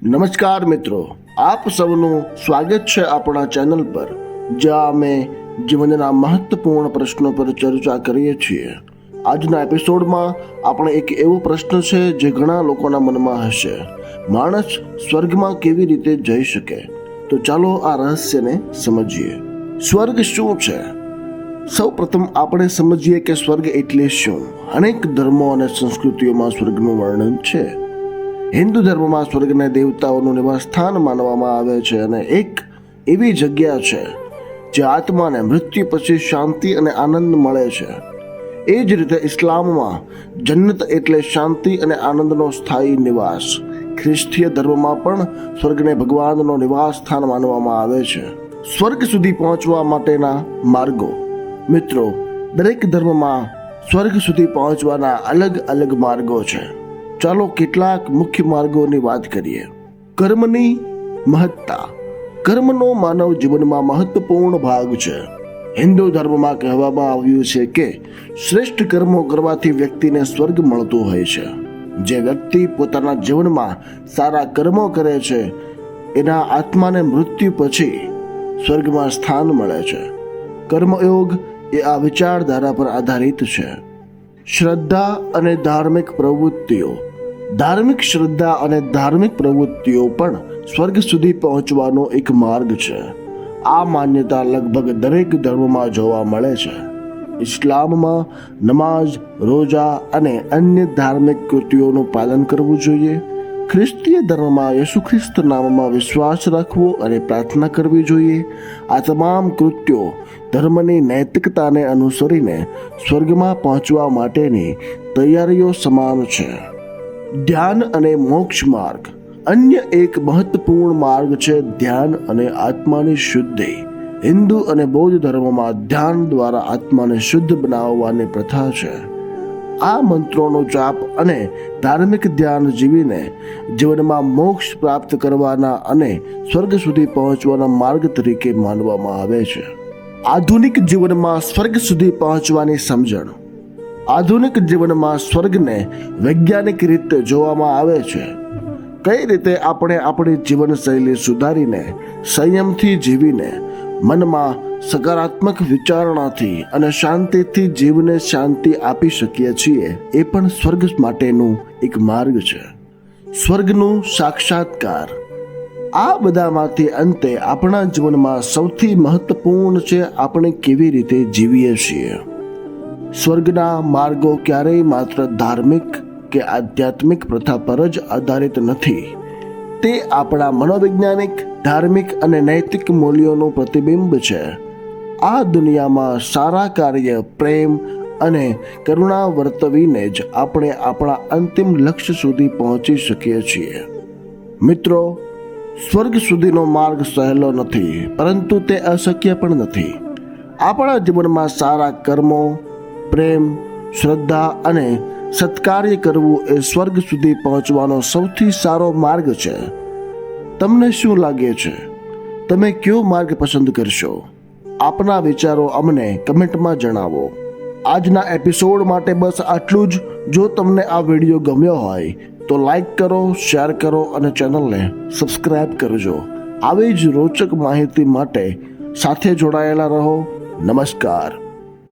નમસ્કાર મિત્રો, આપ સૌનું સ્વાગત છે આપણા ચેનલ પર, જ્યાં અમે જીવનના મહત્વપૂર્ણ પ્રશ્નો પર ચર્ચા કરીએ છીએ. આજના એપિસોડમાં આપણે એક એવો પ્રશ્ન છે જે ઘણા લોકોના મનમાં હશે: માણસ સ્વર્ગમાં કેવી રીતે જઈ શકે? તો ચાલો આ રહસ્યને સમજીએ. સ્વર્ગ શું છે? સૌ પ્રથમ આપણે સમજીએ કે સ્વર્ગ એટલે શું. અનેક ધર્મો અને સંસ્કૃતિઓમાં સ્વર્ગનું વર્ણન છે. હિન્દુ ધર્મમાં સ્વર્ગને દેવતાઓનું નિવાસસ્થાન માનવામાં આવે છે અને એક એવી જગ્યા છે જે આત્માને મૃત્યુ પછી શાંતિ અને આનંદ મળે છે. એ જ રીતે ઇસ્લામમાં જન્નત એટલે શાંતિ અને આનંદનો સ્થાયી નિવાસ. ખ્રિસ્તીય ધર્મમાં પણ સ્વર્ગને ભગવાનનો નિવાસ સ્થાન માનવામાં આવે છે. સ્વર્ગ સુધી પહોંચવા માટેના માર્ગો. મિત્રો, દરેક ધર્મમાં સ્વર્ગ સુધી પહોંચવાના અલગ અલગ માર્ગો છે. ચાલો કેટલાક મુખ્ય માર્ગોની વાત કરીએ. કર્મની મહત્તા. કર્મનો માનવ જીવનમાં મહત્વપૂર્ણ ભાગ છે. હિન્દુ ધર્મમાં કહેવામાં આવ્યું છે કે શ્રેષ્ઠ કર્મો કરવાથી વ્યક્તિને સ્વર્ગ મળતું હોય છે. જે વ્યક્તિ પોતાના જીવનમાં સારા કર્મો કરે છે એના આત્માને મૃત્યુ પછી સ્વર્ગમાં સ્થાન મળે છે. કર્મયોગ એ આ વિચારધારા પર આધારિત છે. શ્રદ્ધા અને ધાર્મિક પ્રવૃત્તિઓ. ધાર્મિક શ્રદ્ધા અને ધાર્મિક પ્રવૃત્તિઓ પણ સ્વર્ગ સુધી પહોંચવાનો એક માર્ગ છે. આ માન્યતા લગભગ દરેક ધર્મમાં જોવા મળે છે. ઇસ્લામમાં નમાઝ, રોજા અને અન્ય ધાર્મિક કૃતિઓનું પાલન કરવું જોઈએ. ખ્રિસ્તીય ધર્મમાં યેસુ ખ્રિસ્ત નામમાં વિશ્વાસ રાખવો અને પ્રાર્થના કરવી જોઈએ. આ તમામ કૃત્યો ધર્મની નૈતિકતાને અનુસરીને સ્વર્ગમાં પહોંચવા માટેની તૈયારીઓ સમાન છે. ધ્યાન અને મોક્ષ માર્ગ. અન્ય એક મહત્વપૂર્ણ માર્ગ છે ધ્યાન અને આત્માની શુદ્ધિ. હિન્દુ અને બૌદ્ધ ધર્મમાં ધ્યાન દ્વારા આત્માને શુદ્ધ બનાવવાની પ્રથા છે. આ મંત્રોનો જાપ અને ધાર્મિક ધ્યાન જીવીને જીવનમાં મોક્ષ પ્રાપ્ત કરવાના અને સ્વર્ગ સુધી પહોંચવાના માર્ગ તરીકે માનવામાં આવે છે. આધુનિક જીવનમાં સ્વર્ગ સુધી પહોંચવાની સમજણ. આધુનિક જીવનમાં સ્વર્ગને વૈજ્ઞાનિક રીતે જોવામાં આવે છે. કઈ રીતે આપણે આપણી જીવનશૈલી સુધારીને સંયમથી જીવીને મનમાં સકારાત્મક વિચારણાથી અને શાંતિથી જીવને શાંતિ આપી શકીએ છીએ, એ પણ સ્વર્ગ માટેનું એક માર્ગ છે. સ્વર્ગનું સાક્ષાત્કાર. આ બધામાંથી અંતે આપણા જીવનમાં સૌથી મહત્વપૂર્ણ છે આપણે કેવી રીતે જીવીએ છીએ. સ્વર્ગના માર્ગો ક્યારેય માત્ર ધાર્મિક કે આધ્યાત્મિક પ્રથા પર જ આધારિત નથી. તે આપણા મનોવૈજ્ઞાનિક, ધાર્મિક અને નૈતિક મૂલ્યોનું પ્રતિબિંબ છે. આ દુનિયામાં સારા કાર્ય, પ્રેમ અને કરુણા વર્તવીને જ આપણે આપણા અંતિમ લક્ષ્ય સુધી પહોંચી શકીએ છીએ. મિત્રો, સ્વર્ગ સુધીનો માર્ગ સહેલો નથી, પરંતુ તે અશક્ય પણ નથી. આપણા જીવનમાં સારા કર્મો, પ્રેમ, શ્રદ્ધા અને સત્કાર્ય કરવું એ સ્વર્ગ સુધી પહોંચવાનો સૌથી સારો માર્ગ છે. તમને શું લાગે છે? તમે કયો માર્ગ પસંદ કરશો? આપના વિચારો અમને કમેન્ટમાં જણાવો. આજના એપિસોડ માટે બસ આટલું જ. જો તમને આ વિડીયો ગમ્યો હોય તો લાઈક કરો, શેર કરો અને ચેનલને સબસ્ક્રાઇબ કરજો. આવી જ રોચક માહિતી માટે સાથે જોડાયેલા રહો. નમસ્કાર.